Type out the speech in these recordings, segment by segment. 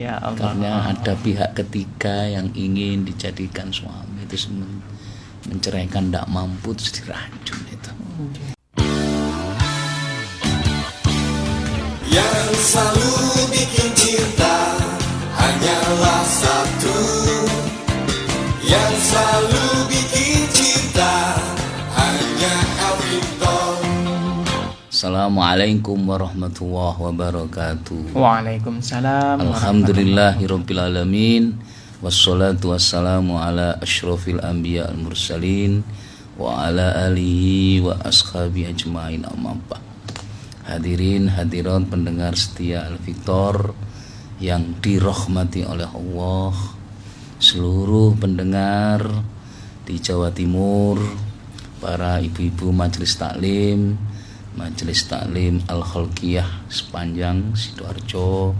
Ya Allah. Karena ada pihak ketiga yang ingin dijadikan suami, itu menceraikan, tidak mampu, terus diracun itu. Yang selalu bikin cinta hanyalah satu. Yang selalu bikin cinta hanya Alvito. Assalamualaikum warahmatullahi wabarakatuh. Waalaikumsalam. Alhamdulillahirabbil alamin. Wassalatu wassalamu ala asyrofil anbiya al mursalin wa ala alihi wa ashabi ajmain, amma ba'd. Hadirin hadirat pendengar setia Al-Victor yang dirahmati oleh Allah, seluruh pendengar di Jawa Timur, para ibu-ibu majelis taklim Al-Khalqiyah sepanjang Sidoarjo,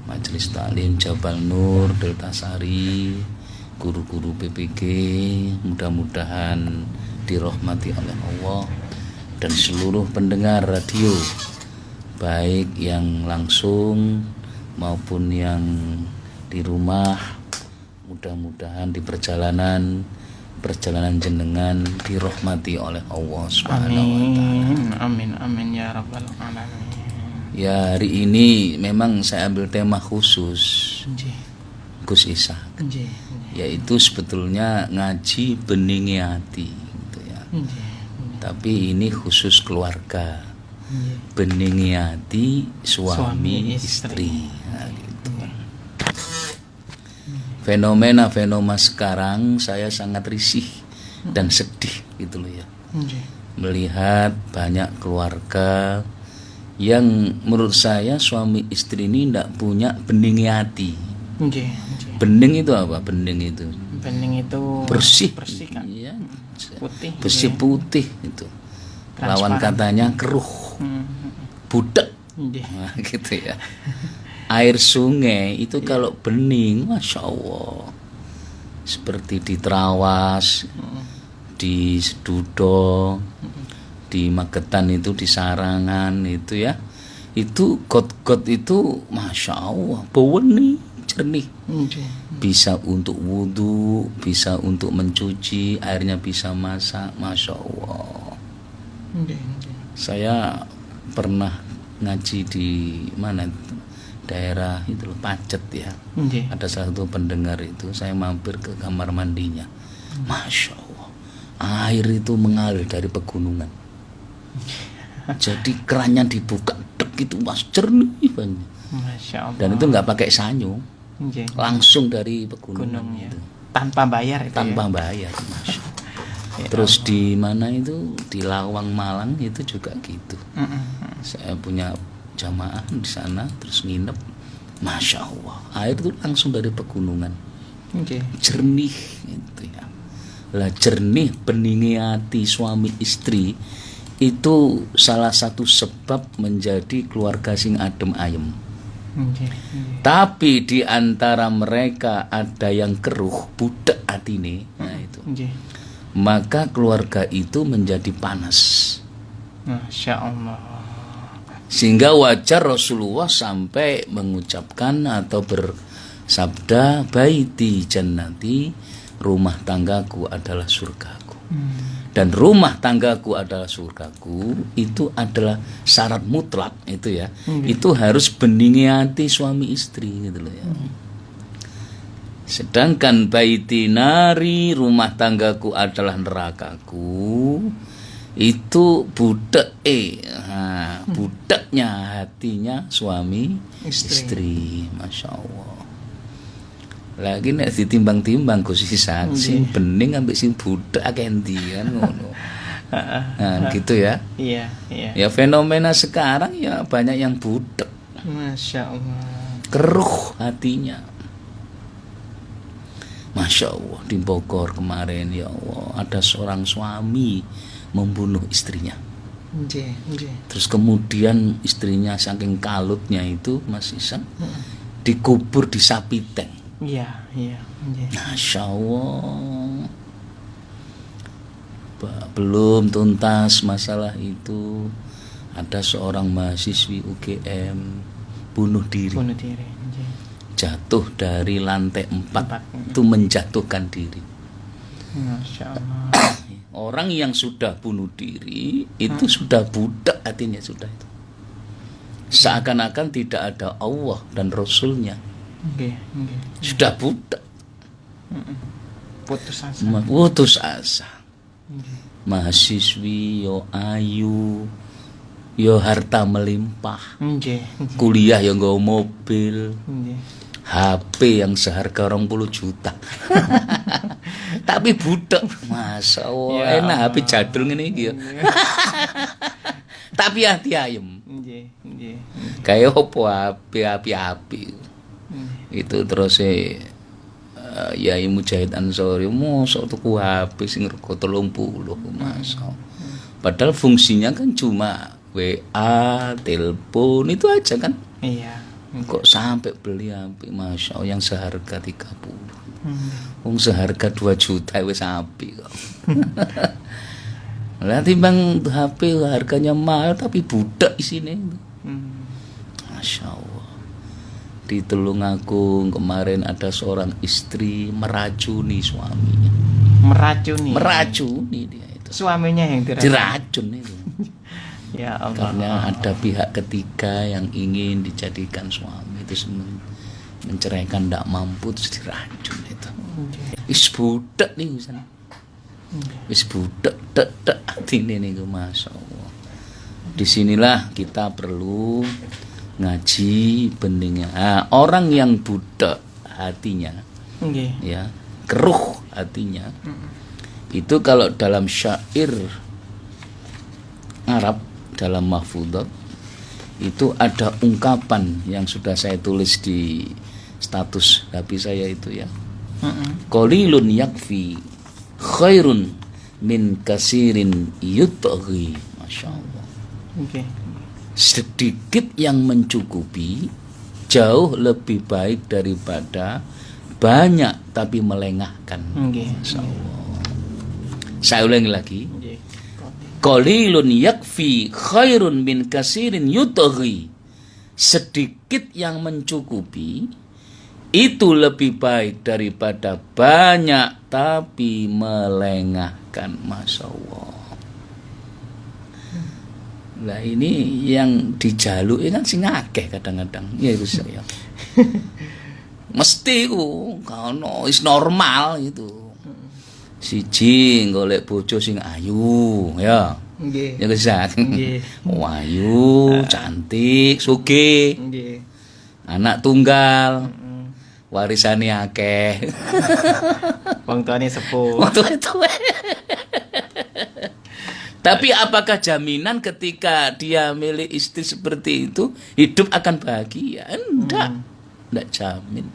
majelis taklim Jabal Nur, Delta Sari, guru-guru PPG, mudah-mudahan dirahmati oleh Allah, dan seluruh pendengar radio, baik yang langsung maupun yang di rumah. Mudah-mudahan di perjalanan jenengan dirahmati oleh Allah Subhanahu wa taala. Amin ya rabbal alamin. Ya, hari ini memang saya ambil tema khusus Gus Isa, yaitu sebetulnya ngaji beningi hati gitu ya. Tapi ini khusus keluarga, beningi hati suami istri. Nah, gitu. Fenomena sekarang saya sangat risih dan sedih gitu loh ya. Melihat banyak keluarga yang menurut saya suami istri ini tidak punya beningi hati. Bening itu apa? Bening itu bersih kan? Iya. Putih. Bersih putih itu. Lawan katanya keruh, budak. Nah, gitu ya. Air sungai itu kalau bening, masya Allah, seperti di Trawas, di Sedudo, di Magetan itu, di Sarangan itu ya, itu got-got itu masya Allah bening, jernih, bisa untuk wudhu, bisa untuk mencuci, airnya bisa masak, masya Allah. Saya pernah ngaji di mana, daerah itu loh, Pacet ya. Ada salah satu pendengar itu, saya mampir ke kamar mandinya, masya Allah, air itu mengalir dari pegunungan. Jadi kerannya dibuka, dek, itu mas jernih banget. Masya Allah. Dan itu nggak pakai sanyo, langsung dari pegunungan ya. itu. Tanpa bayar itu. Tanpa ya? bayar, masya Allah. Terus di mana itu, di Lawang Malang itu juga gitu. Saya punya jamaah di sana, terus nginep, masya Allah, air itu langsung dari pegunungan, jernih gitu ya. Lah jernih beningi hati suami istri itu salah satu sebab menjadi keluarga sing adem ayem. Tapi di antara mereka ada yang keruh, budak atine, nah itu. Maka keluarga itu menjadi panas. Masya Allah. Sehingga wajar Rasulullah sampai mengucapkan atau bersabda, baiti jannati, rumah tanggaku adalah surgaku. Dan rumah tanggaku adalah surgaku itu adalah syarat mutlak itu ya. Itu harus beningi hati suami istri gitu loh ya. Sedangkan baiti nari, rumah tanggaku adalah nerakaku, itu budak budaknya hatinya suami istri. Masya Allah. Lagi nek ditimbang-timbang Gus Isa, sing bening ambek sing budak endi kan ngono. Nah, gitu ya. Iya. Ya fenomena sekarang ya banyak yang budak. Masya Allah. Keruh hatinya. Masya Allah, di Bogor kemarin ya Allah, ada seorang suami membunuh istrinya. Terus kemudian istrinya saking kalutnya itu, Mas Isan, dikubur di Sapiteng. Iya. Masya Allah. Belum tuntas masalah itu, ada seorang mahasiswi UGM bunuh diri. jatuh dari lantai 4 itu menjatuhkan diri. Masya Allah. Orang yang sudah bunuh diri itu sudah budak hatinya, sudah itu. Seakan-akan tidak ada Allah dan Rasulnya. Sudah budak. Putus asa. Putus asa. Mahasiswi yo ayu, yo harta melimpah. Kuliah yo nggawa mobil. HP yang seharga 20 juta. Tapi budak. Masya Allah, Ya enak Allah. HP jadul ngene iki ya. Tapi hati ayem. Kayak opo api-api. Itu terus Yai Mujahid Ansori mosok tuku HP sing rego 30, Masya Allah. Padahal fungsinya kan cuma WA, telepon itu aja kan. Iya. Kok sampai beli HP, Masya Allah, yang seharga 30. Wong seharga 2 juta wis apik kok. Lah timbang HP harganya mahal tapi budak isine. Masya Allah. Di Tulungagung kemarin ada seorang istri meracuni suaminya. Meracuni dia itu. Suaminya yang Diracun itu. Ya Allah. Karena ada pihak ketiga yang ingin dijadikan suami itu menceraikan, tidak mampu, terus diracun itu. Wis budak nih Ustaz. Wis budak tek atine niku, Masya Allah. Disinilah kita perlu ngaji beningnya. Orang yang budak hatinya, ya keruh hatinya, itu kalau dalam syair Arab, dalam mahfudzat itu ada ungkapan yang sudah saya tulis di status HP saya itu ya. Qalilun yakfi khairun min kasirin yutghi. Masya Allah. Sedikit yang mencukupi jauh lebih baik daripada banyak tapi melengahkan. Masya Allah. Saya ulangi lagi. Qalilun yakfi khairun min kasirin yutghi. Sedikit yang mencukupi itu lebih baik daripada banyak tapi melengahkan. Masya Allah. Lah ini yang dijaluki kan sing akeh kadang-kadang. Ya itu saya. Mesti ku kono is normal itu. Siji golek bojo sing ayu ya. Nggih. Ya Gus. Nggih. Ayu, cantik, sugih. Nggih. Anak tunggal. Warisane akeh. Wong tuane sepuh. Tapi apakah jaminan ketika dia milih istri seperti itu hidup akan bahagia? Enggak jamin.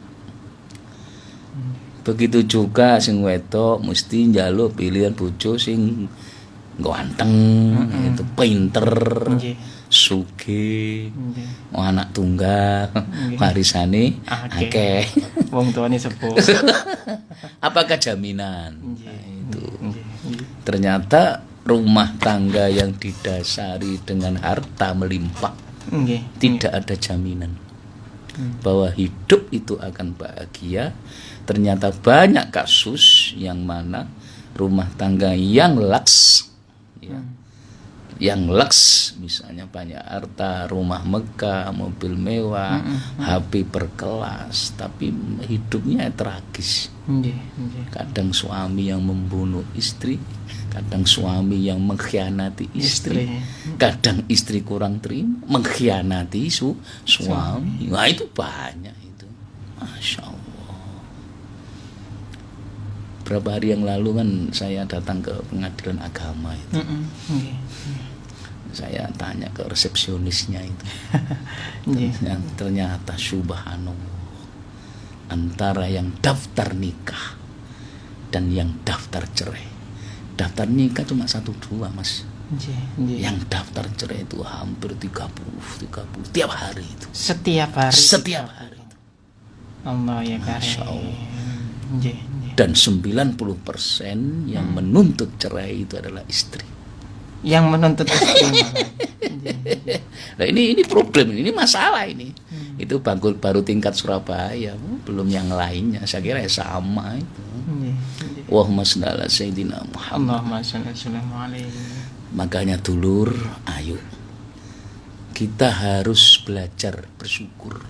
Begitu juga sing wedok mesti njaluk pilihan bojo sing ganteng, itu pinter, sugih, anak tunggal, warisane akeh. Wong tuane sepuh. Apakah jaminan? Nah, itu. Ternyata rumah tangga yang didasari dengan harta melimpah tidak ada jaminan bahwa hidup itu akan bahagia. Ternyata banyak kasus yang mana rumah tangga yang laks, ya, yang laks, misalnya banyak harta, rumah megah, mobil mewah, HP berkelas, tapi hidupnya tragis. Kadang suami yang membunuh istri, kadang suami yang mengkhianati istri, kadang istri kurang terima mengkhianati suami. Nah itu banyak itu. Masya Allah. Beberapa hari yang lalu kan saya datang ke pengadilan agama itu. Saya tanya ke resepsionisnya itu. Yang ternyata subhanallah, antara yang daftar nikah dan yang daftar cerai. Daftar nikah cuma 1-2 Mas. Yang daftar cerai itu hampir 30 tiap hari itu. Setiap hari. Setiap hari itu. Allah ya Masya karim. Allah. Dan 90% yang menuntut cerai itu adalah istri. Yang menuntut istri. Nah, ini problem, ini masalah ini. Itu baru tingkat Surabaya, belum yang lainnya. Saya kira ya sama itu. Allahumma shalli ala sayyidina Muhammad. Allahumma shalli alaihi. Makanya dulur, ayo kita harus belajar bersyukur.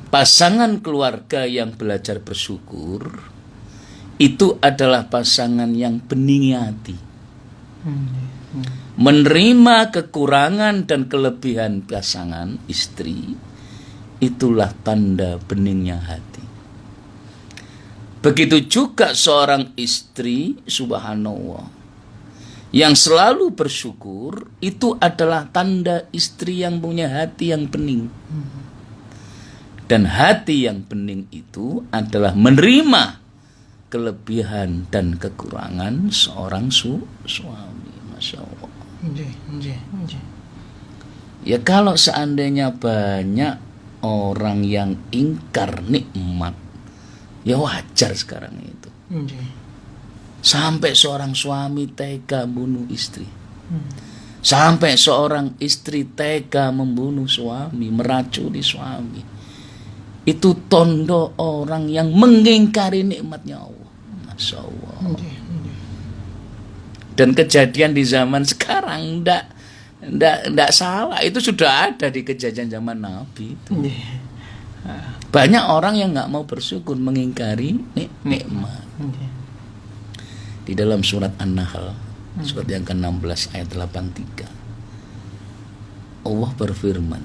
Pasangan keluarga yang belajar bersyukur itu adalah pasangan yang bening hati. Menerima kekurangan dan kelebihan pasangan istri, itulah tanda beningnya hati. Begitu juga seorang istri, subhanallah, yang selalu bersyukur, itu adalah tanda istri yang punya hati yang bening. Dan hati yang bening itu adalah menerima kelebihan dan kekurangan seorang suami. Masya Allah. Ya kalau seandainya banyak orang yang ingkar nikmat, ya wajar sekarang itu. Sampai seorang suami tega bunuh istri. Sampai seorang istri tega membunuh suami, meracuni suami. Itu tondo orang yang mengingkari nikmatnya Allah. Masya Allah. Dan kejadian di zaman sekarang ndak salah. Itu sudah ada di kejadian zaman Nabi itu. Banyak orang yang nggak mau bersyukur, mengingkari nikmat. Di dalam surat An-Nahl, surat yang ke-16 ayat 83, Allah berfirman,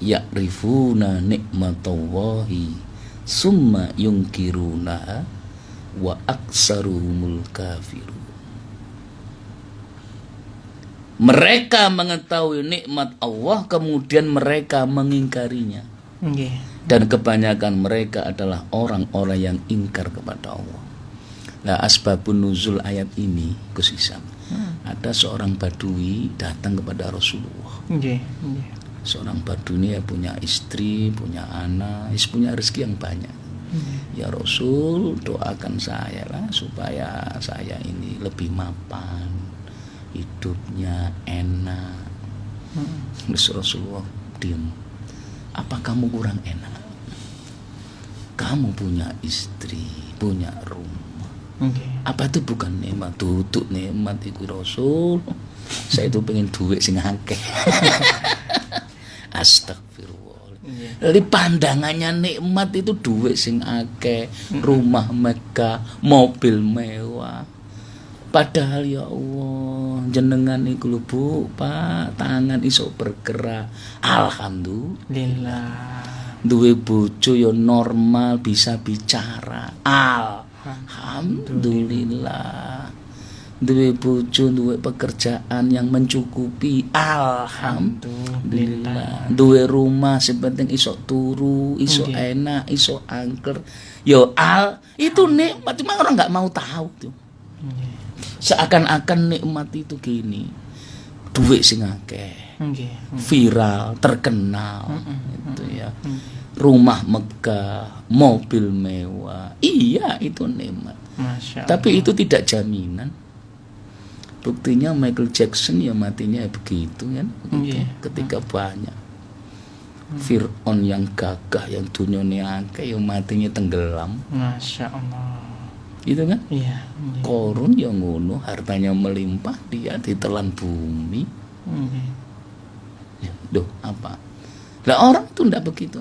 ya'rifuna nikmatallahi summa yungkirunaha wa aksaruhumul kafirun. Mereka mengetahui nikmat Allah, kemudian mereka mengingkarinya. Dan kebanyakan mereka adalah orang-orang yang ingkar kepada Allah. Nah, asbabun nuzul ayat ini, Gus Isam, ada seorang badui datang kepada Rasulullah. Seorang badui ya punya istri, punya anak, punya rezeki yang banyak. Ya Rasul, doakan saya lah supaya saya ini lebih mapan, hidupnya enak. Terus Rasulullah diam. Apa kamu kurang enak? Kamu punya istri, punya rumah. Apa itu bukan nikmat? Duduk nikmat itu Rasul. Saya itu pengen duit sing akeh. Astagfirullah. Jadi pandangannya nikmat itu duit sing akeh, rumah megah, mobil mewah. Padahal ya Allah, jenengan iku lho Bu, Pak, tangan iso bergerak. Alhamdulillah. Duwe bojo ya normal, bisa bicara. Alhamdulillah. Duwe bojo, duwe pekerjaan yang mencukupi. Alhamdulillah. Duwe rumah sepenting iso turu, iso enak, iso angker. Yo itu nikmat, cuma orang nggak mau tahu tuh. Seakan-akan nikmat itu gini, duit sing akeh, viral, terkenal, itu ya. Rumah megah, mobil mewah, iya itu nikmat. Tapi itu tidak jaminan. Buktinya Michael Jackson ya matinya begitu kan, ketika banyak Fir'aun yang gagah, yang dunia akeh, yang matinya tenggelam. Masya Allah. Itu kan? Iya. Korun yang ngono, hartanya melimpah, dia ditelan bumi. Ya, apa? Lah orang itu ndak begitu.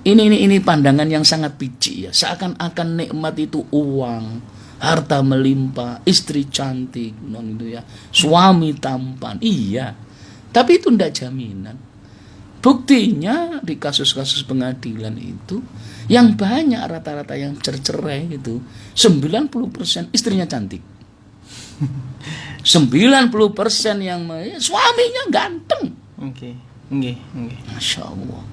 Ini pandangan yang sangat picik ya. Seakan-akan nikmat itu uang, harta melimpah, istri cantik, gitu ya, suami tampan. Iya. Tapi itu ndak jaminan. Buktinya di kasus-kasus pengadilan itu yang banyak rata-rata yang cerai itu 90% istrinya cantik. 90% yang suaminya ganteng. Masya Allah.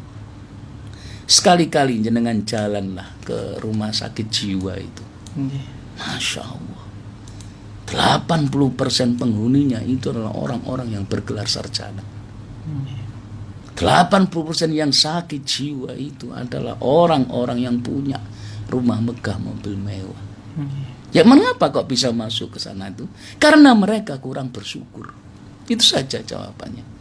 Sekali-kali jenengan jalanlah ke rumah sakit jiwa itu. Masya Allah. 80% penghuninya itu adalah orang-orang yang bergelar sarjana. 80% yang sakit jiwa itu adalah orang-orang yang punya rumah megah, mobil mewah. Ya mengapa kok bisa masuk ke sana itu? Karena mereka kurang bersyukur. Itu saja jawabannya.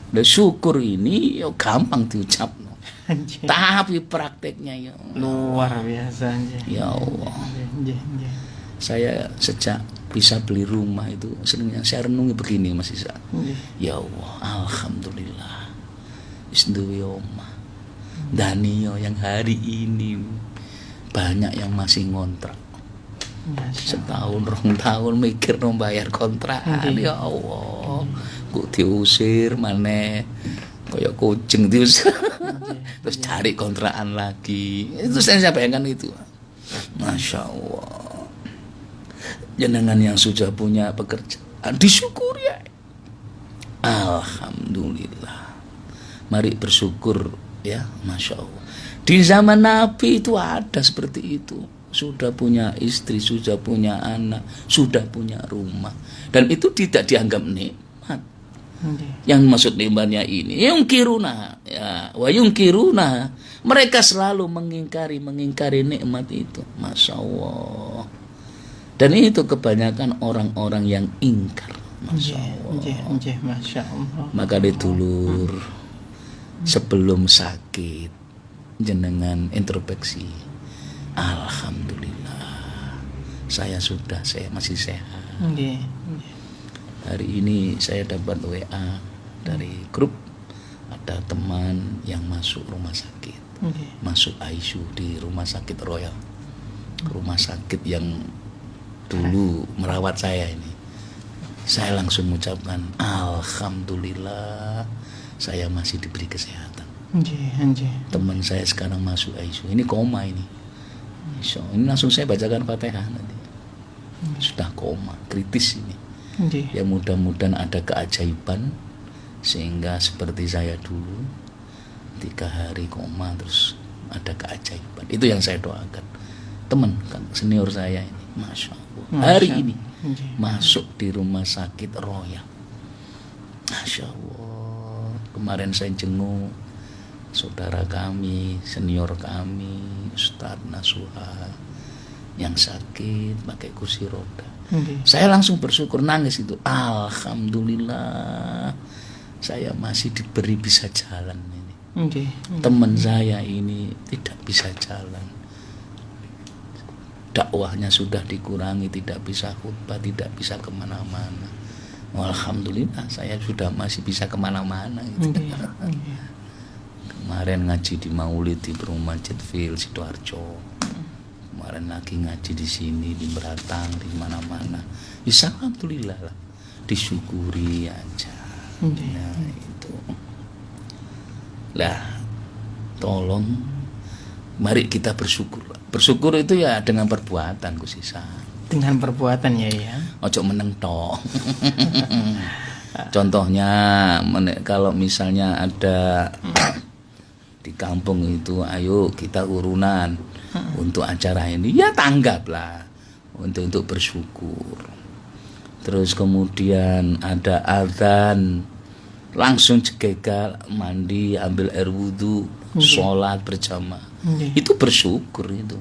Nah, syukur ini ya gampang diucap, Anjir. tapi prakteknya ya Luar biasa anjir. ya Allah. Anjir, anjir. Saya sejak bisa beli rumah itu seringnya saya renungi begini Mas Isa. Anjir. Ya Allah, alhamdulillah. Wis duwe omah. Danio yang hari ini banyak yang masih ngontrak. Masya Setahun, 2 tahun mikir no bayar kontrakan. Ya Allah. Kok diusir maneh kayak kucing diusir. Terus cari kontrakan lagi. Itu saya bayangkan itu. Masya Allah. Jenengan yang sudah punya pekerjaan disyukuri ya. Alhamdulillah. Mari bersyukur ya, Masya Allah. Di zaman Nabi itu ada seperti itu. Sudah punya istri, sudah punya anak, sudah punya rumah. Dan itu tidak dianggap nikmat. anjir. Yang maksud nikmatnya ini yungkiruna ya, wa yungkiruna. Mereka selalu mengingkari nikmat itu. Masya Allah. Dan itu kebanyakan orang-orang yang ingkar. Masya Allah. Anjir, Masya Allah. Maka ditulur sebelum sakit jenengan introspeksi. Alhamdulillah saya masih sehat. Anjir. Hari ini saya dapat WA dari grup, ada teman yang masuk rumah sakit, Anjir. masuk ICU di rumah sakit Royal, rumah sakit yang dulu merawat saya ini. Saya langsung mengucapkan alhamdulillah saya masih diberi kesehatan. Anjir. Teman saya sekarang masuk ICU, ini koma ini. So, ini langsung saya bacakan Fatihah nanti. Sudah koma, kritis ini. Anjir. Ya mudah-mudahan ada keajaiban sehingga seperti saya dulu 3 hari koma terus ada keajaiban. Itu yang saya doakan. Teman kan senior saya ini, Masya Allah. Hari ini masuk di rumah sakit Royal. Masya Allah. Kemarin saya jenguk saudara kami, senior kami, Ustadz Nasuha yang sakit pakai kursi roda. Saya langsung bersyukur, nangis itu. Alhamdulillah saya masih diberi bisa jalan ini. Teman saya ini tidak bisa jalan. Dakwahnya sudah dikurangi, tidak bisa khutbah, tidak bisa kemana-mana. Alhamdulillah saya sudah masih bisa kemana-mana gitu. Kemarin ngaji di Maulid di Perumahan Jedfil Sidoarjo. Kemarin lagi ngaji di sini di Beratang di mana-mana. Ya alhamdulillah lah. Disyukuri aja. Nah, itu. Lah, tolong mari kita bersyukur. Bersyukur itu ya dengan perbuatan Gus Isa. Dengan perbuatan ya. Ojo meneng tok. Contohnya kalau misalnya ada di kampung itu, ayo kita urunan untuk acara ini, ya tanggaplah untuk bersyukur. Terus kemudian ada azan, langsung jegegal mandi, ambil air wudhu, sholat berjamaah. Itu bersyukur itu.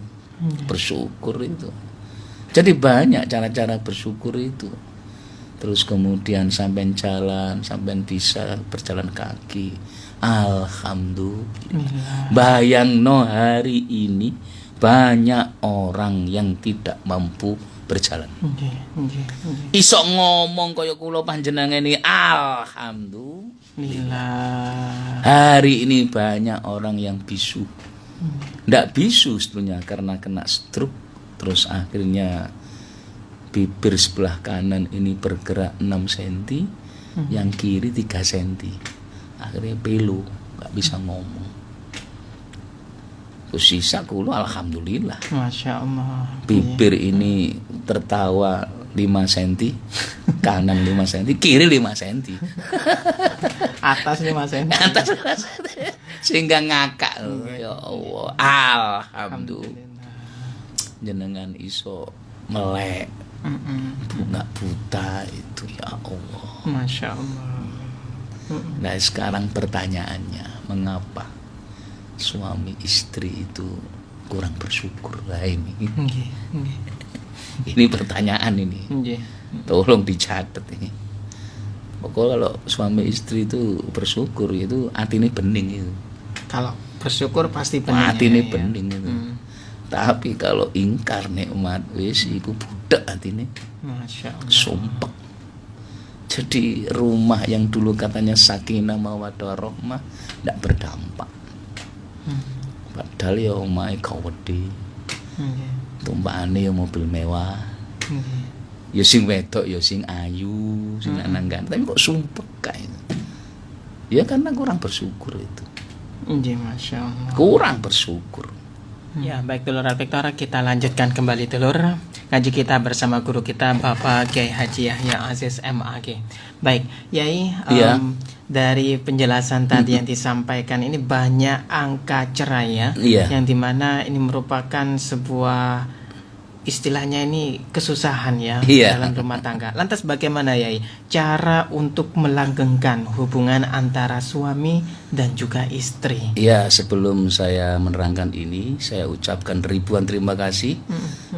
Bersyukur itu. Jadi banyak cara-cara bersyukur itu. Terus kemudian sampai jalan, sampai bisa berjalan kaki. Alhamdulillah. Bayangno hari ini banyak orang yang tidak mampu berjalan. Iso ngomong kaya kula panjenengan ini alhamdulillah. Hari ini banyak orang yang bisu. Ndak bisu sebetulnya karena kena stroke. Terus akhirnya bibir sebelah kanan ini bergerak 6 cm, yang kiri 3 cm. Akhirnya pelu, nggak bisa ngomong. Terus sisa kulo alhamdulillah. Masya Allah. Bibir ini tertawa 5 cm, kanan 5 cm, kiri 5 cm. Atas 5 cm. Atas 5 cm. Sehingga ngakak. Ya Allah, alhamdulillah. Jenengan iso melek, bunga buta itu ya Allah. Masya Allah. Nah sekarang pertanyaannya, mengapa suami istri itu kurang bersyukur lah ini? Ini pertanyaan ini. Tolong dicatat ini. Pokoknya kalau suami istri itu bersyukur itu atine bening itu. Kalau bersyukur pasti bening. Atine ya. bening itu. Tapi kalau ingkar nikmat wis iku budak atine. Masya Allah. Sumpek. Jadi rumah yang dulu katanya sakinah mawaddah rahmah ndak berdampak. Padahal ya omahe gawedhe. Nggih. Tumpakane ya mobil mewah. Nggih. Ya sing wedok ya sing ayu, sing lanang ganteng, tapi kok sumpek kae. Ya karena kurang bersyukur itu. Nggih, Masya Allah. Kurang bersyukur. Ya, baik Dulur Al-Fiktor, kita lanjutkan kembali Dulur ngaji kita bersama guru kita Bapak Kiai Haji Yahya Aziz MAG. Baik, Yai, Iya. dari penjelasan tadi yang disampaikan ini banyak angka cerai ya, Iya. yang dimana ini merupakan sebuah istilahnya ini kesusahan ya Iya. dalam rumah tangga. Lantas bagaimana Yai cara untuk melanggengkan hubungan antara suami dan juga istri? Ya, sebelum saya menerangkan ini, saya ucapkan ribuan terima kasih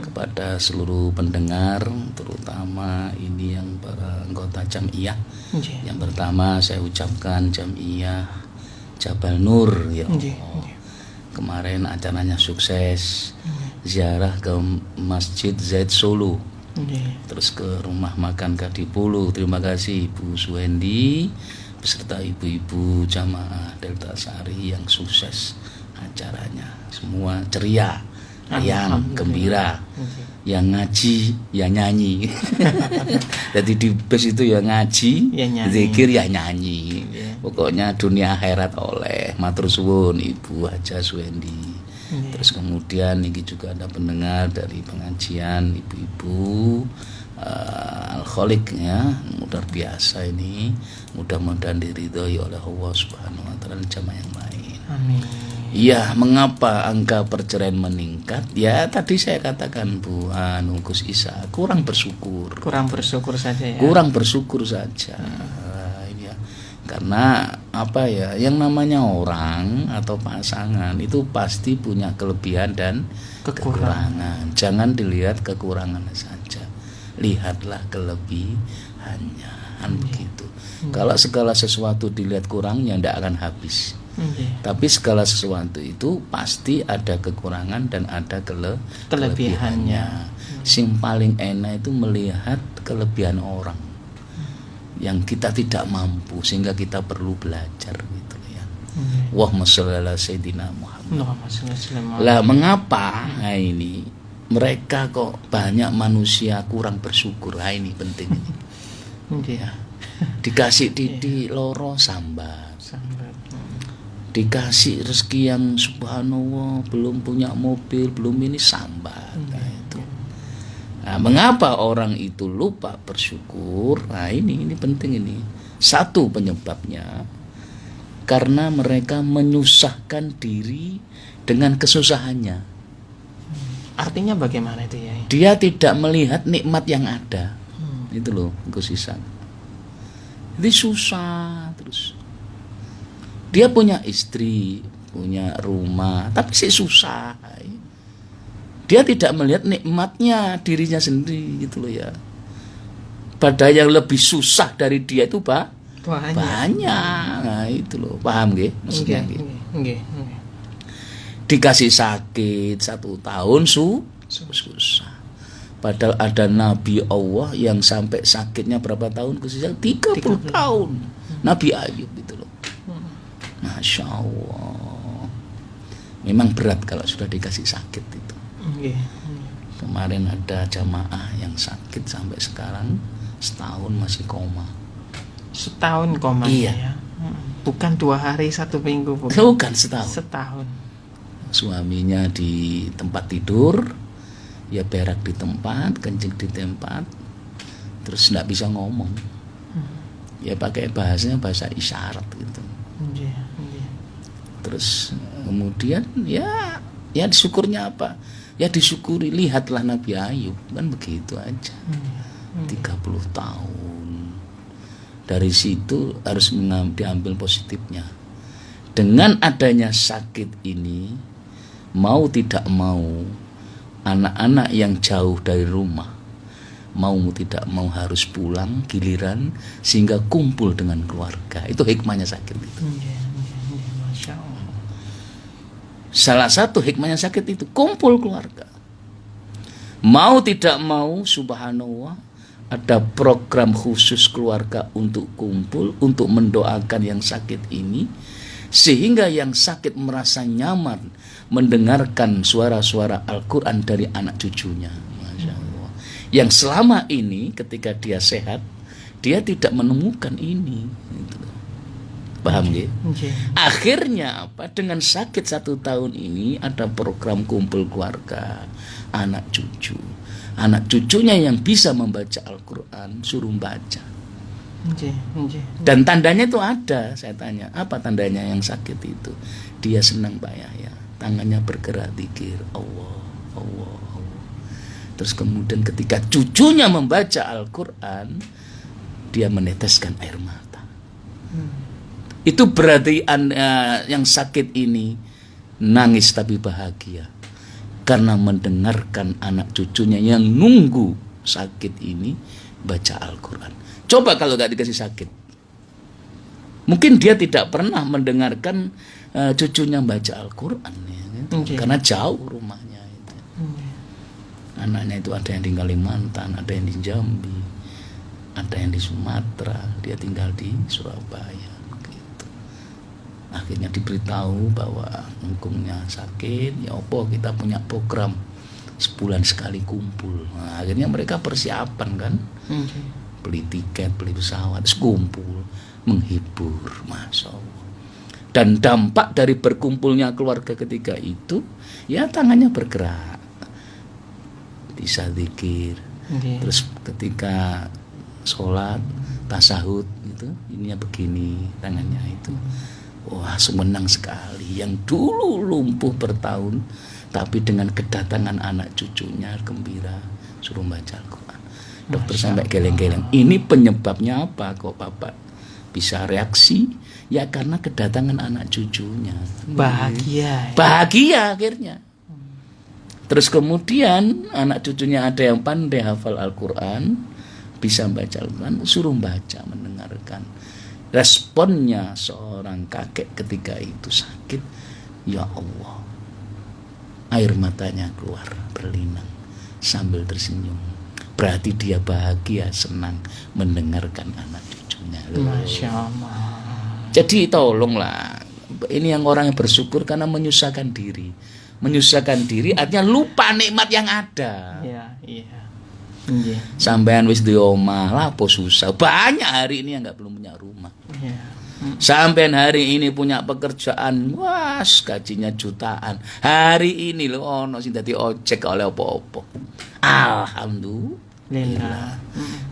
kepada seluruh pendengar, terutama ini yang para anggota Jam'iyah. Nggih. Yang pertama saya ucapkan Jam'iyah Jabal Nur ya Nggih, Allah. nggih. Kemarin acaranya sukses. Ziarah ke Masjid Zaid Solo. Nggih. Terus ke rumah makan Kadipulu. Terima kasih Ibu Suwendi beserta ibu-ibu jamaah Delta Sari yang sukses acaranya. Semua ceria, ayam, Alhamdulillah. gembira. Nggih. Yang ngaji ya nyanyi. Jadi di bus itu ya ngaji, Ya nyanyi. zikir ya nyanyi. Iya. Pokoknya dunia akhirat oleh. Matur suwun Ibu Haja Suwendi. Nggih. Terus kemudian ini juga ada pendengar dari pengajian ibu-ibu Al-Kholiq ya, luar biasa ini. Mudah-mudahan diridhoi oleh Allah Subhanahu wa taala dan jamaah yang lain. Amin. Iya, mengapa angka perceraian meningkat? Ya tadi saya katakan Bu Gus Isa, kurang bersyukur. Kurang bersyukur saja ya. Kurang bersyukur saja. Ini ya. Karena apa ya, yang namanya orang atau pasangan itu pasti punya kelebihan dan kekurangan. Jangan dilihat kekurangannya saja, lihatlah kelebihannya, kan begitu. Kalau segala sesuatu dilihat kurangnya tidak akan habis. Nggih. Tapi segala sesuatu itu pasti ada kekurangan dan ada kelebihannya. Sing paling enak itu melihat kelebihan orang yang kita tidak mampu sehingga kita perlu belajar gitu ya. Allahumma sholli ala sayyidina Muhammad. Allahumma sholli ala sayyidina Muhammad. Lah mengapa ini mereka kok banyak manusia kurang bersyukur? Ini penting ini. Nggih. Ya. Dikasih didik loro sambat. Sambat. Dikasih rezeki yang subhanallah, belum punya mobil, belum ini sambat. Nah, itu. Nah, mengapa orang itu lupa bersyukur? Nah, ini penting ini. Satu penyebabnya karena mereka menyusahkan diri dengan kesusahannya. Artinya bagaimana itu ya? Dia tidak melihat nikmat yang ada. Itu loh, Gus Isan. Jadi susah terus. Dia punya istri, punya rumah, tapi sih susah. Dia tidak melihat nikmatnya dirinya sendiri gitu loh ya. Padahal yang lebih susah dari dia itu banyak. Nah itu loh, paham nggih? Maksudnya nggih. Nggih. Dikasih sakit 1 tahun susah. Padahal ada Nabi Allah yang sampai sakitnya berapa tahun? 30 tahun. Nabi Ayub itu loh. Masya Allah. Memang berat kalau sudah dikasih sakit itu. Kemarin ada jamaah yang sakit sampai sekarang setahun masih koma. Setahun koma Iya. ya. Bukan 2 hari 1 minggu Bukan setahun. Setahun. Suaminya di tempat tidur, ya berak di tempat, kencing di tempat, terus nggak bisa ngomong. Ya pakai bahasa isyarat gitu. Terus kemudian ya disyukurnya apa? Ya disyukuri, lihatlah Nabi Ayub, kan begitu aja. 30 tahun. Dari situ harus diambil positifnya. Dengan adanya sakit ini, mau tidak mau, anak-anak yang jauh dari rumah mau tidak mau harus pulang giliran sehingga kumpul dengan keluarga. Itu hikmahnya sakit itu. Masya Allah. Salah satu hikmahnya sakit itu kumpul keluarga. Mau tidak mau, subhanallah, ada program khusus keluarga untuk kumpul, untuk mendoakan yang sakit ini, sehingga yang sakit merasa nyaman mendengarkan suara-suara Al-Quran dari anak cucunya. Masya Allah. Yang selama ini ketika dia sehat, dia tidak menemukan ini. Paham ya? Akhirnya apa? Dengan sakit 1 tahun ini ada program kumpul keluarga, anak cucu. Anak cucunya yang bisa membaca Al-Quran suruh baca. Dan tandanya itu ada. Saya tanya, apa tandanya yang sakit itu? Dia senang Pak Yahya, tangannya bergerak zikir Allah, Allah, Allah. Terus kemudian ketika cucunya membaca Al-Quran, dia meneteskan air mata. Itu berarti yang sakit ini nangis tapi bahagia karena mendengarkan anak cucunya yang nunggu sakit ini baca Al-Quran. Coba kalau gak dikasih sakit, mungkin dia tidak pernah mendengarkan cucunya baca Al-Quran ya, gitu. Karena jauh rumahnya itu. Anaknya itu ada yang di Kalimantan, ada yang di Jambi, ada yang di Sumatera, dia tinggal di Surabaya gitu. Akhirnya diberitahu bahwa engkungnya sakit, ya opo kita punya program sebulan sekali kumpul. Nah, akhirnya mereka persiapan kan, beli tiket, beli pesawat, terus kumpul, menghibur, Masya Allah. Dan dampak dari berkumpulnya keluarga ketika itu, ya tangannya bergerak, bisa zikir. Terus ketika sholat, tasahud itu, ininya begini, tangannya itu. Wah, semenang sekali. Yang dulu lumpuh bertahun, tapi dengan kedatangan anak cucunya gembira, suruh baca Al-Quran. Dokter sampai geleng-geleng. Ini penyebabnya apa kok Bapak bisa reaksi? Ya karena kedatangan anak cucunya. Bahagia. Bahagia akhirnya. Terus kemudian anak cucunya ada yang pandai hafal Al-Quran, bisa baca Al-Quran, suruh baca, mendengarkan. Responnya seorang kakek ketika itu sakit, ya Allah, air matanya keluar berlinang sambil tersenyum. Berarti dia bahagia, senang mendengarkan anak cucunya. Masya Allah. Jadi tolonglah, ini yang orang yang bersyukur karena menyusahkan diri. Menyusahkan diri artinya lupa nikmat yang ada. Iya. Sampean wis di omah lah apa susah. Banyak hari ini yang belum punya rumah. Sampean hari ini punya pekerjaan, wah gajinya jutaan. Hari ini lho ono sing dadi ojek oleh apa-apa. Alhamdulillah.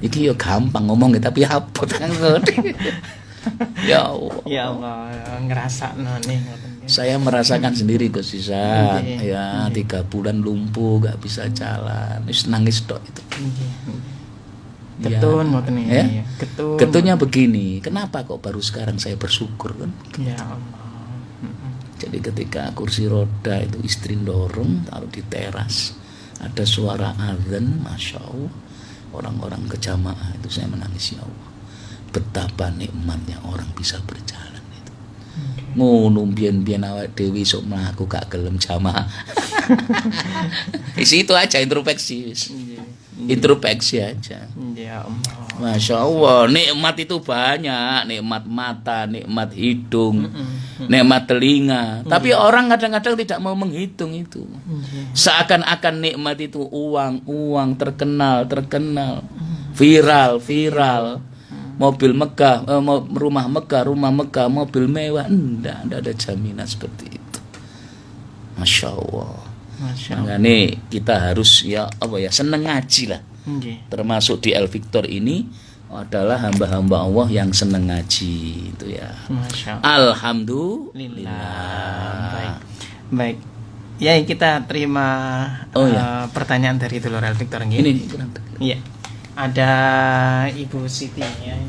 Iki yo gampang ngomong tapi apa Ya Allah. Ya Allah, ngerasakno nih. Saya merasakan sendiri Gus Isa. Ya 3 bulan lumpuh, gak bisa jalan. Wis nangis tok itu. Ketun ngoten ya? Ketun. Ketunnya begini, kenapa kok baru sekarang saya bersyukur kan? Ya Allah. Jadi ketika kursi roda itu istri dorong taruh di teras, ada suara azan, Masya Allah, orang-orang ke jamaah itu saya menangis, ya Allah, betapa nikmatnya orang bisa berjalan itu. Ngono mbiyen-mbiyen awake dhewe sok mlaku gak gelem jamaah. Isi itu aja introspeksi. Introspeksi aja. Ya Allah. Masya Allah, nikmat itu banyak, nikmat mata, nikmat hidung, nikmat telinga. Tapi orang kadang-kadang tidak mau menghitung itu. Seakan-akan nikmat itu uang, terkenal, viral, mobil megah, rumah megah, mobil mewah. Enggak ada jaminan seperti itu. Masya Allah. Makanya kita harus seneng ngaji lah. Termasuk di El Victor ini adalah hamba-hamba Allah yang seneng ngaji itu ya. Alhamdulillah. Baik. Ya, kita terima pertanyaan dari Dulur El Victor ini. Iya. Ada Ibu Siti ya.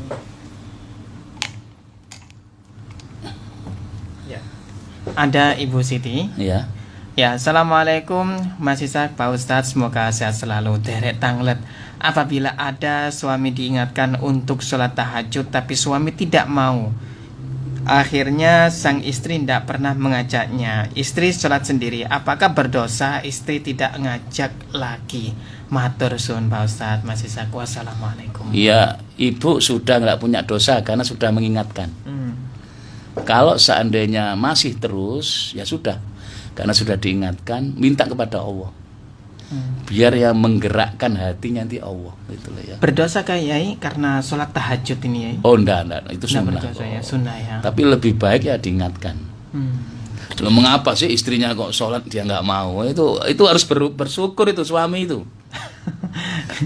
Ada Ibu Siti. Iya. Ya, Assalamualaikum Mas Ishak, Pak Ustadz, semoga sehat selalu. Derek Tanglet, apabila ada suami diingatkan untuk sholat tahajud tapi suami tidak mau, akhirnya sang istri tidak pernah mengajaknya, istri sholat sendiri, apakah berdosa istri tidak ngajak lagi? Matur suwun Pak Ustadz, Mas Ishak. Wassalamualaikum. Ya, ibu sudah nggak punya dosa karena sudah mengingatkan. Kalau seandainya masih terus, ya sudah, karena sudah diingatkan, minta kepada Allah. Biar yang menggerakkan hati nanti Allah, gitu loh ya. Berdosa Yai karena sholat tahajud ini Yai? Oh enggak, itu Nggak sunnah. berdosa ya, sunnah ya. Tapi lebih baik ya diingatkan. Loh, mengapa sih istrinya kok sholat dia nggak mau? Itu harus bersyukur itu suami itu.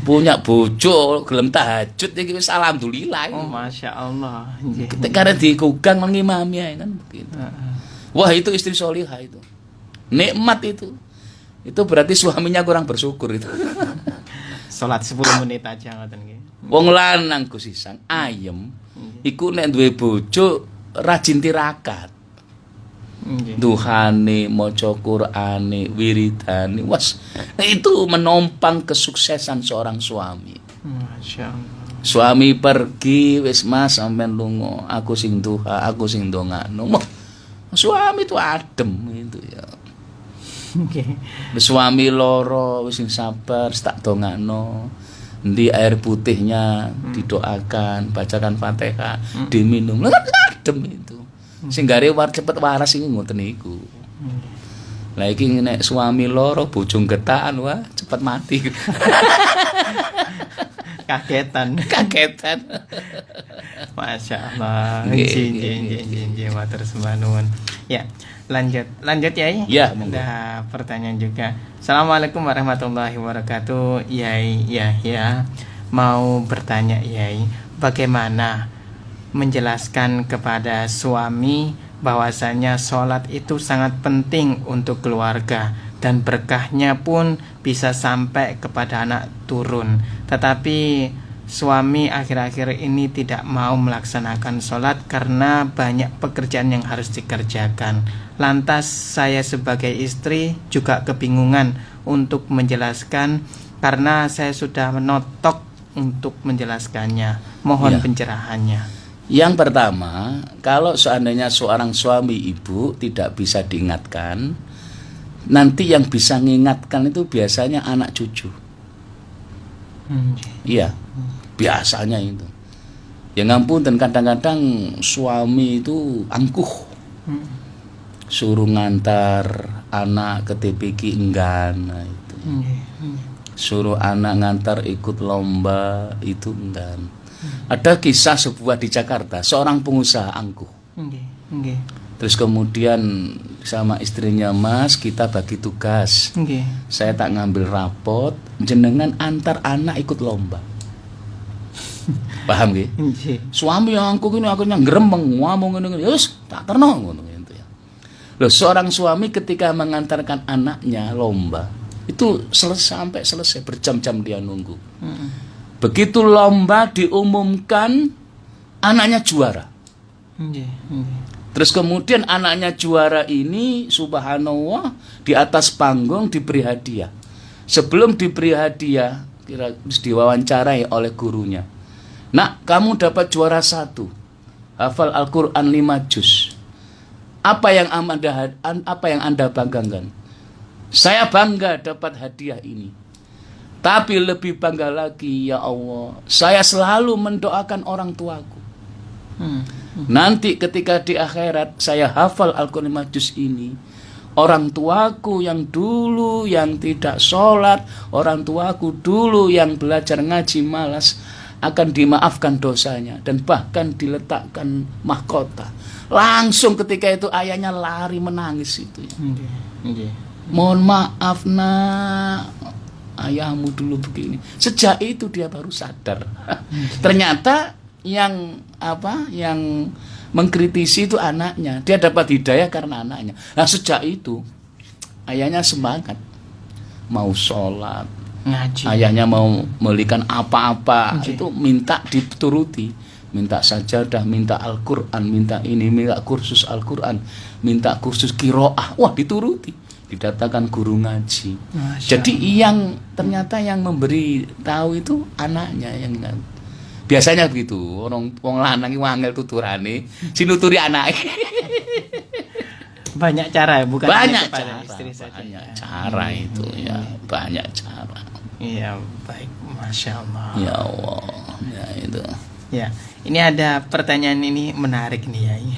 Punya bojo gelem tahajud iki wis alhamdulillah. Oh, Masya Allah. Ketika dikugang mengimami ya kan begitu. Wah, itu istri solihah itu. Nikmat itu. Itu berarti suaminya kurang bersyukur itu. Sholat 10 menit aja ngoten nggih. Wong lanang Gus Isang ayem iku nek duwe bojo rajin tirakat. Duhane, maca Qur'ane, wiridane, itu menompang kesuksesan seorang suami. Masya Allah. Suami pergi, wis Mas sampean lunga, aku sing duha, aku sing ndongakno. Suami itu adem itu ya. Okay. Suami loro wis sing sabar, tak dongakno. Endi air putihnya didoakan, bacakan Fatihah, diminum. Adem itu. Sing gare cepet waras iki ngoten niku. Lah iki nek suami loro bojong getaan wah cepet mati. Kagetan. Masya Allah. Nggih, matur sembah nuwun. Ya, lanjut Yai. Ya, monggo. Ada pertanyaan juga. Assalamualaikum warahmatullahi wabarakatuh. Yai, ya. Mau bertanya Yai, bagaimana menjelaskan kepada suami bahwasanya sholat itu sangat penting untuk keluarga dan berkahnya pun bisa sampai kepada anak turun, tetapi suami akhir-akhir ini tidak mau melaksanakan sholat karena banyak pekerjaan yang harus dikerjakan. Lantas saya sebagai istri juga kebingungan untuk menjelaskan karena saya sudah menotok untuk menjelaskannya. Mohon pencerahannya. Yang pertama, kalau seandainya seorang suami ibu tidak bisa diingatkan, nanti yang bisa mengingatkan itu biasanya anak cucu. Iya, biasanya itu. Ya ngampun, dan kadang-kadang suami itu angkuh, suruh ngantar anak ke TPQ enggan, nah itu. Suruh anak ngantar ikut lomba itu enggan. Ada kisah sebuah di Jakarta, seorang pengusaha angkuh. Terus kemudian sama istrinya, Mas, kita bagi tugas. Saya tak ngambil rapot, jenengan antar anak ikut lomba. Paham nggih? Suami yang angkuh ini akhirnya ngremeng ngomong ngene, "Yus, tak terno," ngono gitu ya. Loh, seorang suami ketika mengantarkan anaknya lomba, itu sampai selesai berjam-jam dia nunggu. Begitu lomba diumumkan, anaknya juara. Terus kemudian anaknya juara ini, subhanallah, di atas panggung diberi hadiah. Sebelum diberi hadiah, diwawancarai oleh gurunya. Nak, kamu dapat juara 1, hafal Al-Quran 5 juz. Apa yang Anda banggakan? Saya bangga dapat hadiah ini. Tapi lebih bangga lagi, ya Allah, saya selalu mendoakan orang tuaku. Nanti ketika di akhirat saya hafal Al-Quran 5 juz ini, orang tuaku yang dulu yang tidak sholat, orang tuaku dulu yang belajar ngaji malas, akan dimaafkan dosanya dan bahkan diletakkan mahkota. Langsung ketika itu ayahnya lari menangis itu. Mohon maaf nak, ayahmu dulu begini. Sejak itu dia baru sadar. Ternyata yang mengkritisi itu anaknya. Dia dapat hidayah karena anaknya. Nah, sejak itu ayahnya semangat mau sholat, ngaji. Ayahnya mau membelikan apa-apa itu minta dituruti. Minta sajadah, minta Al-Quran, minta ini, minta kursus Al-Quran, minta kursus qiraah. Wah, dituruti. didaftarkan guru ngaji. Masya Jadi yang ternyata yang memberi tahu itu anaknya yang biasanya begitu. Wong lanang iki angel tuturane, sinuturi anake. Banyak cara ya, bukan Banyak hanya kepada cara, istri saja. banyak cara itu ya, banyak cara. Iya, baik, masya Allah. Ya Allah, ya itu. Ya, ini ada pertanyaan ini menarik nih Yai.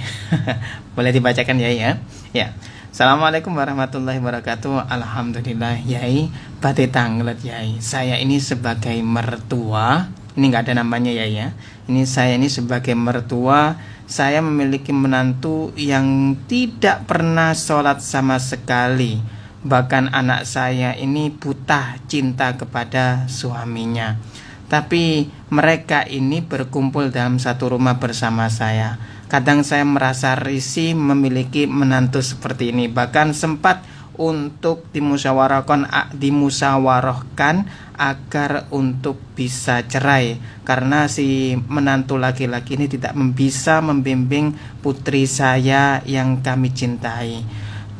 Boleh dibacakan Yai ya? Ya. Assalamualaikum warahmatullahi wabarakatuh. Alhamdulillah Yai, Pati Tanglet Yai. Saya ini sebagai mertua, ini nggak ada namanya Yai ya. Ini saya ini sebagai mertua, saya memiliki menantu yang tidak pernah sholat sama sekali. Bahkan anak saya ini buta cinta kepada suaminya. Tapi mereka ini berkumpul dalam satu rumah bersama saya. Kadang saya merasa risih memiliki menantu seperti ini. Bahkan sempat untuk dimusyawarahkan agar untuk bisa cerai, karena si menantu laki-laki ini tidak bisa membimbing putri saya yang kami cintai.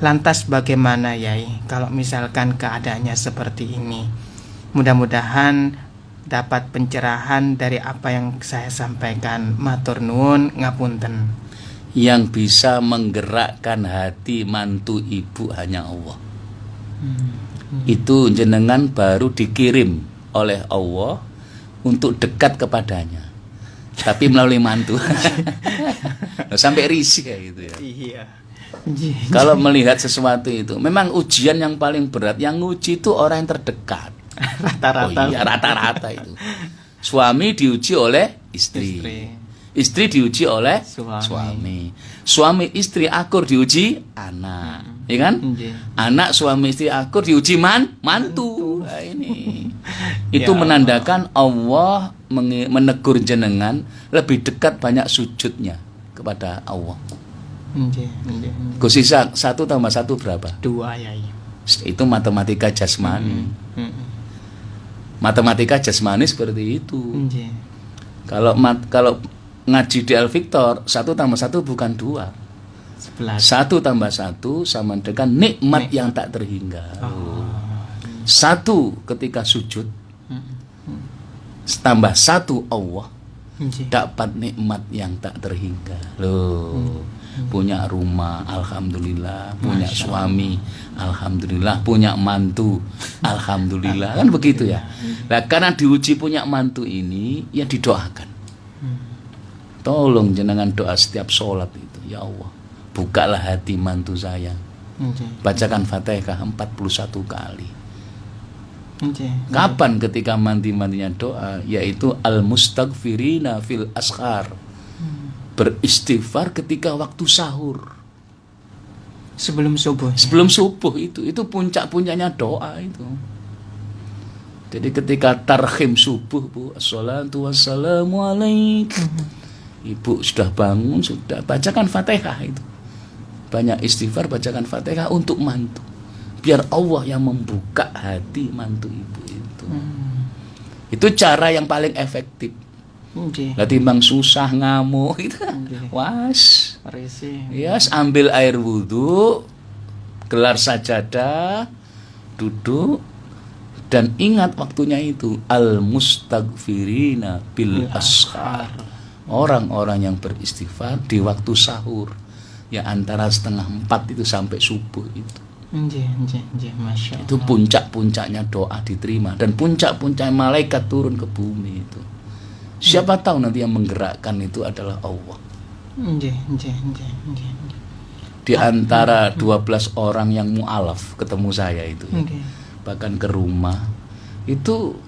Lantas bagaimana Yai kalau misalkan keadaannya seperti ini? Mudah-mudahan dapat pencerahan dari apa yang saya sampaikan. Matur nuwun ngapunten. Yang bisa menggerakkan hati mantu ibu hanya Allah. Itu jenengan baru dikirim oleh Allah untuk dekat kepadanya, tapi melalui mantu. Sampai risih kayak gitu ya. Iya. Kalau melihat sesuatu itu, memang ujian yang paling berat yang nguji itu orang yang terdekat. Rata-rata. Oh iya, rata-rata itu. Suami diuji oleh istri. Istri diuji oleh suami. Suami istri akur diuji anak. Ya kan? Anak suami istri akur diuji mantu. Nah, ini. Itu Ya menandakan Allah menegur jenengan lebih dekat banyak sujudnya kepada Allah. Gus Ishak, 1 + 1 berapa? 2 Yai. Itu matematika jasmani. Matematika jasmani seperti itu. Kalau ngaji di Al Victor, 1 + 1 bukan 2. 11. 1 + 1 sama dengan nikmat yang tak terhingga. 1 ketika sujud, tambah 1 Allah, dapat nikmat yang tak terhingga. Loh. Punya rumah, alhamdulillah. Punya suami, alhamdulillah. Punya mantu, alhamdulillah. Kan begitu ya. Nah, karena diuji punya mantu ini, ya didoakan. Tolong jenengan doa setiap sholat itu. Ya Allah, bukalah hati mantu saya. Bacakan Fatihah 41 kali. Kapan ketika manti-mantinya doa? Yaitu al-mustaghfirina fil ashar. Beristighfar ketika waktu sahur. Sebelum subuh. Sebelum subuh itu puncak-puncaknya doa itu. Jadi ketika tarhim subuh, Bu, assalatu wassalamu alaikum. Ibu sudah bangun, sudah bacakan Fatihah itu. Banyak istighfar, bacakan Fatihah untuk mantu. Biar Allah yang membuka hati mantu ibu itu. Itu cara yang paling efektif. Lah timbang susah ngamuk itu. Was. Yes, ambil air wudhu, gelar sajadah, duduk, dan ingat waktunya itu al-mustaghfirina bil ashar. Orang-orang yang beristighfar di waktu sahur, ya antara 3:30 itu sampai subuh itu. Masya Allah. Itu puncak-puncaknya doa diterima, dan puncak-puncak malaikat turun ke bumi itu. Siapa tahu nanti yang menggerakkan itu adalah Allah. Di antara 12 orang yang mu'alaf ketemu saya itu ya. Bahkan ke rumah itu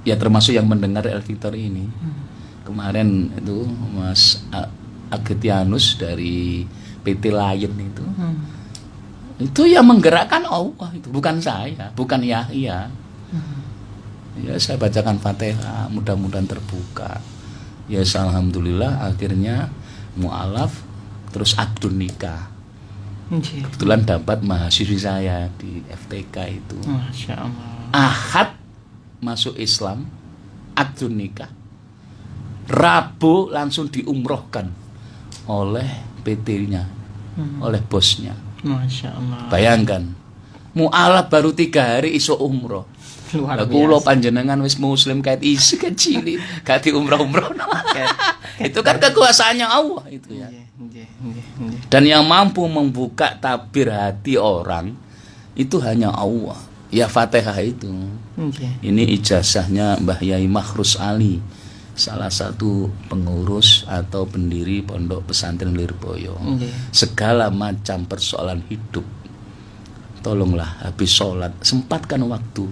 ya termasuk yang mendengar El Victor ini. Kemarin itu Mas Agetianus dari PT Lion itu yang menggerakkan Allah itu, bukan saya, bukan Yahya. Ya saya bacakan Fatihah, mudah-mudahan terbuka. Ya alhamdulillah akhirnya mu'alaf, terus akdun nikah. Kebetulan dapat mahasiswi saya di FTK itu. Masya Allah. Ahad masuk Islam, akdun nikah. Rabu langsung diumrohkan oleh PT-nya, oleh bosnya. Masya Allah. Bayangkan, mualaf baru 3 hari iso umroh. Luar Lah kula biasa. panjenengan wis muslim kayak isi kecil, gak di umroh-umroh. Itu kan kekuasaannya Allah itu ya. Nggih. Dan yang mampu membuka tabir hati orang itu hanya Allah. Ya Fatihah itu. Nggih. Ini ijazahnya Mbah Yai Makhrus Ali, salah satu pengurus atau pendiri Pondok Pesantren Lirboyo. Nggih. Segala macam persoalan hidup, tolonglah habis sholat sempatkan waktu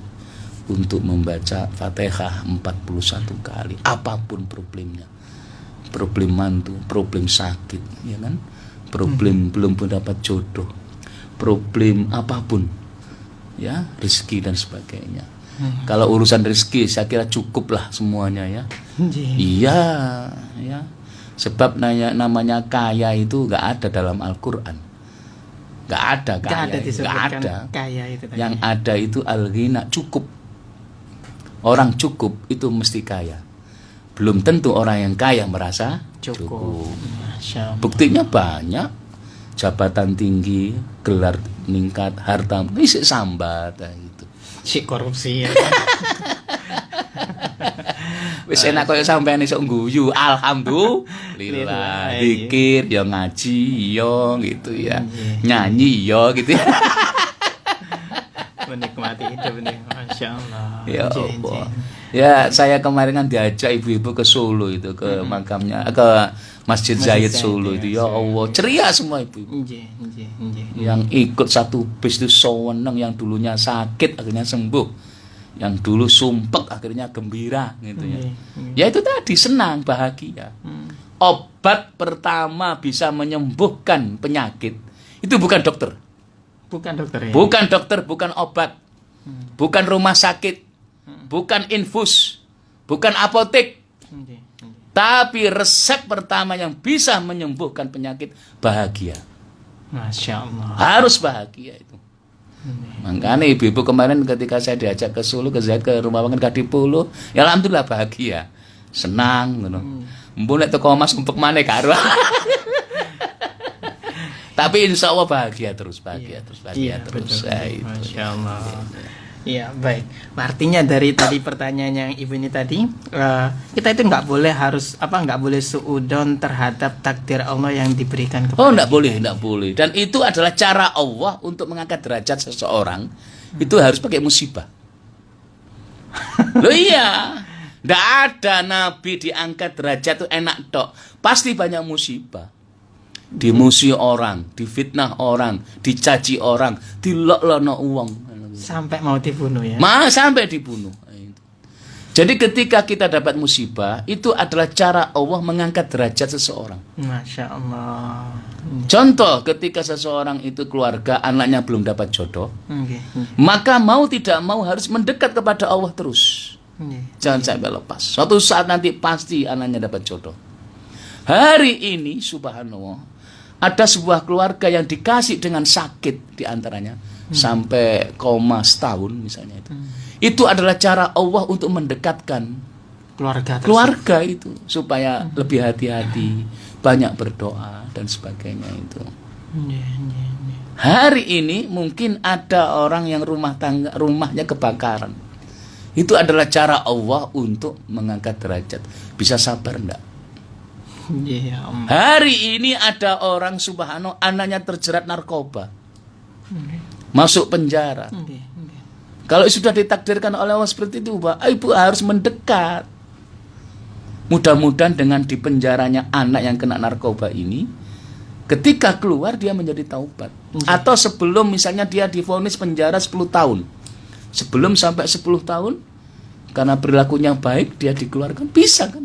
untuk membaca Fatihah 41 kali, apapun problemnya. Problem mantu, problem sakit, ya kan? Problem belum mendapat jodoh, problem apapun, ya, rezeki dan sebagainya. Kalau urusan rezeki saya kira cukup lah semuanya ya. Nggih. Iya, ya. Sebab namanya kaya itu nggak ada dalam Al-Quran. Nggak ada Nggak kaya, ada itu, disebutkan nggak ada. kaya itu tadi. Yang ada itu al-ghina, cukup. Orang cukup itu mesti kaya. Belum tentu orang yang kaya merasa Cukup. Masya Allah. Buktinya banyak. Jabatan tinggi, gelar meningkat, harta ini sambat gitu. Si korupsi ya. Wis enak koyo sampean iso ngguyu, alhamdulillah. Lillah, Zikir ya ngaji ya gitu ya. Iya. Nyanyi ya gitu ya. Menikmati hidup ini. Masya Allah. Ya Nggih, Allah. nggih. Ya saya kemarin kan diajak ibu-ibu ke Solo itu, ke makamnya, ke Masjid Zayed Zayed, Solo ya, itu. Ya Allah, ceria semua ibu-ibu. Nggih. Yang ikut satu bis itu seneng, yang dulunya sakit akhirnya sembuh, yang dulu sumpek akhirnya gembira gitu ya. Ya itu tadi, senang, bahagia. Obat pertama bisa menyembuhkan penyakit itu bukan dokter. Bukan dokter ya. Bukan dokter, bukan obat. Bukan rumah sakit. Bukan infus. Bukan apotek. Nggih. Tapi resep pertama yang bisa menyembuhkan penyakit, bahagia. Masya Allah. Harus bahagia itu. Makanya ibu-ibu kemarin ketika saya diajak ke Solo, ke Zayed, ke rumah makan Kadipolo, ya alhamdulillah bahagia, senang ngono. Mbok nek teko Mas umpek maneh karo. Tapi insya Allah bahagia terus, bahagia terus. Betul. Ya, itu. Masya Allah. Iya, baik. Artinya dari tadi pertanyaan yang ibu ini tadi, kita itu nggak boleh nggak boleh suudon terhadap takdir Allah yang diberikan kepada Oh, enggak boleh. Dan itu adalah cara Allah untuk mengangkat derajat seseorang. Itu harus pakai musibah. Loh iya. Enggak ada nabi diangkat derajat itu enak tok. Pasti banyak musibah. Dimusuhi orang, difitnah orang, dicaci orang, diloklono uang. sampai mau dibunuh ya. Sampai dibunuh. Jadi ketika kita dapat musibah, itu adalah cara Allah mengangkat derajat seseorang. Masya Allah. Contoh, ketika seseorang itu keluarga, anaknya belum dapat jodoh, Okay. maka mau tidak mau harus mendekat kepada Allah terus. Jangan sampai lepas. Suatu saat nanti pasti anaknya dapat jodoh. Hari ini, subhanallah, ada sebuah keluarga yang dikasih dengan sakit diantaranya, sampai koma setahun misalnya itu. Itu adalah cara Allah untuk mendekatkan keluarga itu supaya lebih hati-hati, banyak berdoa dan sebagainya itu. Hari ini mungkin ada orang yang rumahnya kebakaran. Itu adalah cara Allah untuk mengangkat derajat. Bisa sabar enggak? Hari ini ada orang subhanallah anaknya terjerat narkoba. Masuk penjara. Kalau sudah ditakdirkan oleh Allah seperti itu, ibu harus mendekat. Mudah-mudahan dengan dipenjaranya anak yang kena narkoba ini, ketika keluar dia menjadi taubat. Atau sebelum misalnya dia divonis penjara 10 tahun. Sebelum sampai 10 tahun, karena perilakunya baik, dia dikeluarkan. Bisa kan?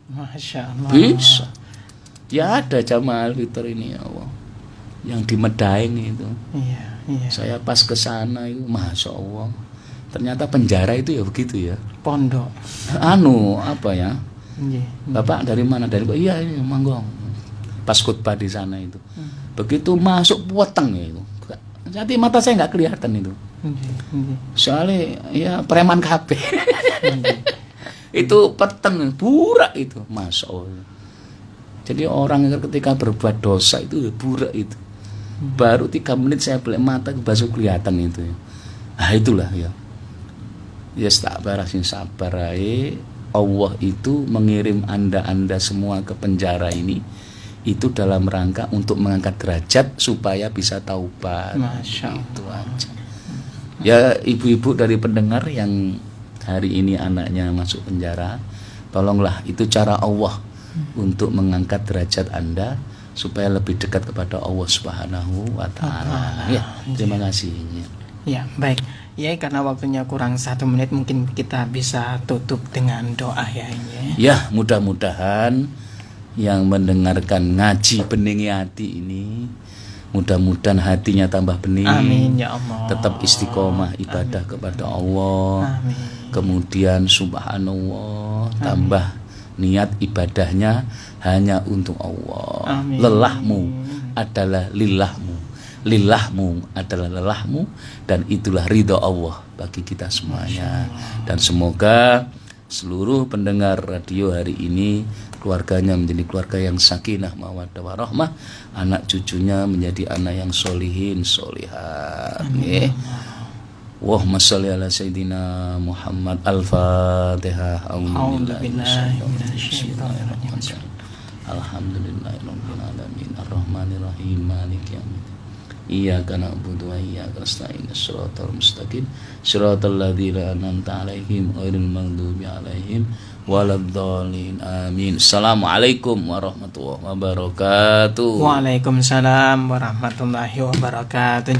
Masya Allah. Bisa. Ya ada Jamaah Al-Fitr ini ya Allah, yang di Medaeng itu. Iya. Saya pas ke sana itu, masya Allah, ternyata penjara itu ya begitu ya. Pondok. Apa ya? Bapak dari mana? Dari iya ini Manggong. Pas khutbah di sana itu. Begitu masuk weteng ya itu. Jadi mata saya nggak kelihatan itu. Soalnya ya preman kabeh. Itu peteng, burak itu, masya Allah. Jadi orang ketika berbuat dosa itu burak itu. Baru 3 menit saya belek mata baru kelihatan itu. Nah itulah ya. Ya sabar sing sabar ae. Allah itu mengirim anda semua ke penjara ini itu dalam rangka untuk mengangkat derajat supaya bisa taubat. Masya Allah. Itu aja. Ya ibu-ibu dari pendengar yang hari ini anaknya masuk penjara, tolonglah, itu cara Allah untuk mengangkat derajat Anda supaya lebih dekat kepada Allah Subhanahu wa taala. Ya, terima kasih. Ya, baik. Ya, karena waktunya kurang 1 menit, mungkin kita bisa tutup dengan doa ya ini. Ya, mudah-mudahan yang mendengarkan ngaji beningi hati ini, mudah-mudahan hatinya tambah bening. Amin ya Allah. Tetap istiqomah ibadah kepada Allah. Amin. Kemudian subhanallah, tambah niat ibadahnya hanya untuk Allah. Amin. Lelahmu adalah lillahmu, lillahmu adalah lelahmu, dan itulah ridha Allah bagi kita semuanya. Dan semoga seluruh pendengar radio hari ini keluarganya menjadi keluarga yang sakinah mawaddah warahmah, anak cucunya menjadi anak yang solihin solihat. Allahumma sholli ala sayyidina Muhammad. Al-Fatihah. Alhamdulillahirabbil alamin arrahmanir rahim maliki yaumiddin. Iyyaka na'budu wa iyyaka nasta'in shiratal mustaqim shiratal ladzina an'amta 'alaihim ghairil maghdubi 'alaihim waladdallin. Amin. Assalamualaikum warahmatullahi wabarakatuh. Waalaikumsalam warahmatullahi wabarakatuh.